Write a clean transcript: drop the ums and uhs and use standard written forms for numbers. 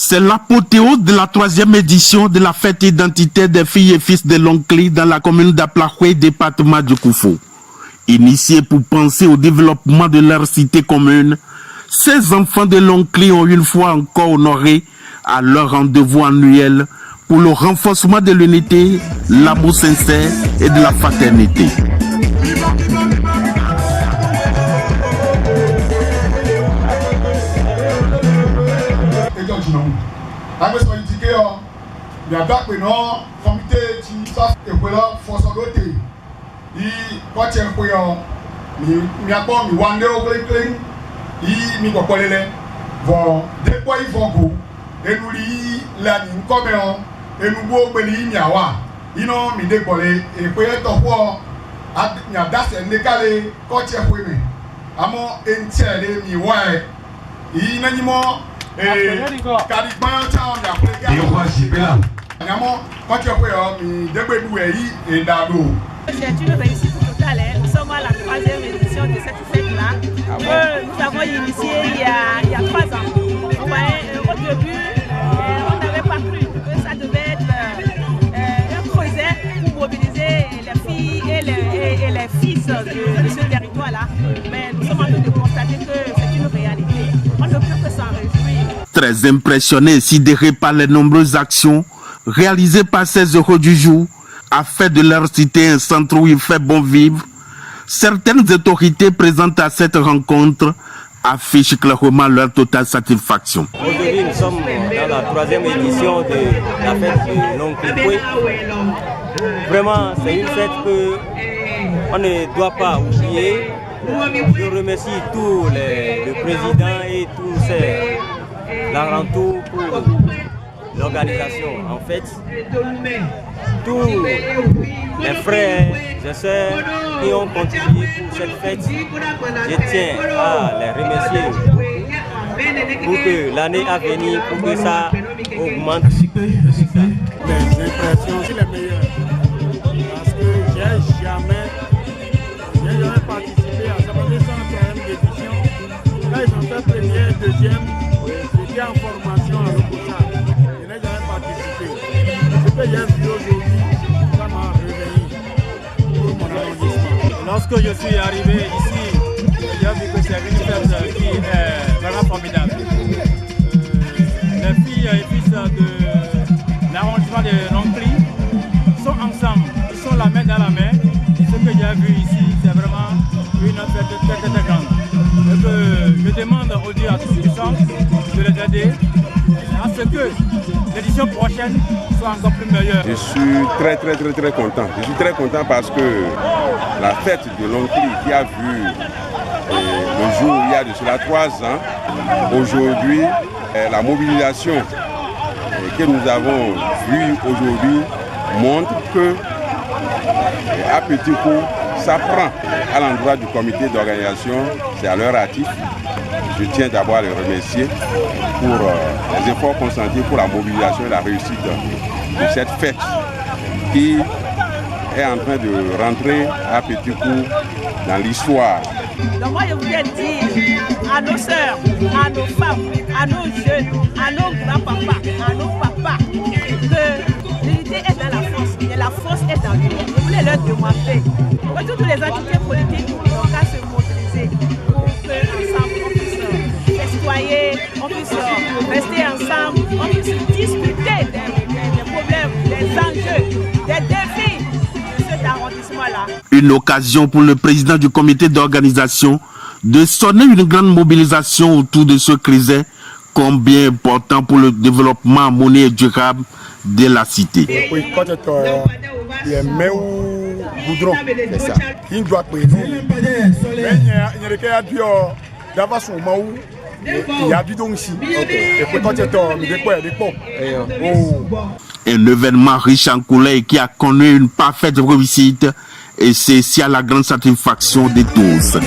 C'est l'apothéose de la 3e édition de la fête identitaire des filles et fils de Lonkli dans la commune d'Aplahoué, département du Koufou. Initiés pour penser au développement de leur cité commune, ces enfants de Lonkli ont une fois encore honoré à leur rendez-vous annuel pour le renforcement de l'unité, l'amour sincère et de la fraternité. C'est une réussite totale. Nous sommes à la 3e édition de cette fête-là. Nous avons initié il y a 3 ans. Au début, on n'avait pas cru que ça devait être un projet pour mobiliser les filles et les fils de ce territoire-là. Mais nous sommes en train de constater que c'est une réalité. On ne peut que s'en réjouir. Très impressionnés et sidérés par les nombreuses actions réalisées par ces heureux du jour, a fait de leur cité un centre où il fait bon vivre, certaines autorités présentes à cette rencontre affichent clairement leur totale satisfaction. Aujourd'hui, nous sommes dans la 3e édition de la fête de Lonkli. Vraiment, c'est une fête qu'on ne doit pas oublier. Je remercie tous le président et tous l'entour pour l'organisation. En fait, tous les frères et sœurs qui ont contribué pour cette fête, je tiens à les remercier pour que l'année à venir, pour que ça augmente. Les impressions, c'est les meilleures. Parce que j'ai jamais participé à ça. Parce que c'est en 3e édition. Là, ils ont fait première, 2e. J'étais en formation à l'Oposa. Je n'ai jamais participé. Ce que j'ai vu aujourd'hui, ça m'a réveillé pour mon arrondissement. Lorsque je suis arrivé ici, j'ai vu que c'est une fête qui est vraiment formidable. Les filles et fils de l'arrondissement de Lonkli sont ensemble, ils sont la main dans la main. Et ce que j'ai vu ici, c'est vraiment une fête très grande. Et que je demande aux dieux à tous puissants de les aider à ce que l'édition prochaine soit encore plus meilleure. Je suis très content. Je suis très content parce que la fête de Lonkli qui a vu le jour il y a de cela 3 ans, aujourd'hui, la mobilisation que nous avons vue aujourd'hui montre que à petit coup, ça prend à l'endroit du comité d'organisation, c'est à leur actif. Je tiens d'abord à les remercier pour les efforts consentis pour la mobilisation et la réussite de cette fête qui est en train de rentrer à petit coup dans l'histoire. Donc moi je voudrais dire à nos sœurs, à nos femmes, à nos jeunes, à nos grands-papas, à nos papas, que l'unité est dans la force et la force est dans nous. Je voulais leur demander que toutes les entités politiques n'ont qu'à se mobiliser pour qu'ensemble on puisse festoyer, on puisse rester ensemble, on puisse discuter des problèmes, des enjeux, des défis de cet arrondissement-là. Une occasion pour le président du comité d'organisation de sonner une grande mobilisation autour de ce crise combien important pour le développement harmonieux et durable de la cité. Un événement riche en couleurs qui a connu une parfaite réussite et c'est ici à la grande satisfaction de tous.